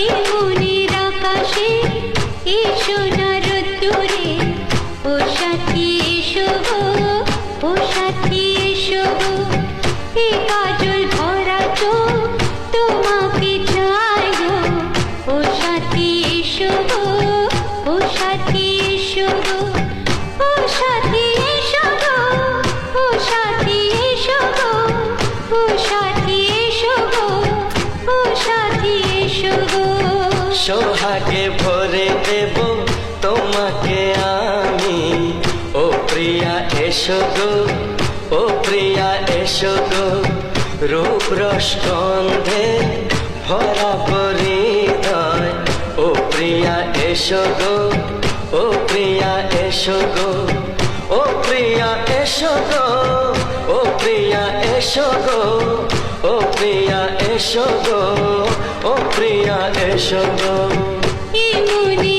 এ মনের আকাশে এসো না রোদ্দুরে, ও সাথী এসো গো, ও সাথী এসো গো। এ কাজল ভরা চোখ তোমাকে চাই গো, ও সাথী এসো গো, ও সাথী এসো গো, ও সাথী এসো গো, ও সাথী এসো গো, ও সাথী এসো গো, ও সাথী এসো গো। সোহাগে ভরে দেব তোমাকে আমি, ও প্রিয়া এসো গো, ও প্রিয়া এসো গো। রূপ রস গন্ধে ভরা হৃদয়, ও প্রিয়া এসো গো, ও প্রিয়া এসো গো, ও প্রিয়া এসো গো, ও প্রিয়া এসো গো, ও প্রিয়া এসো গো, ও প্রিয়া এসো গো। এ মনে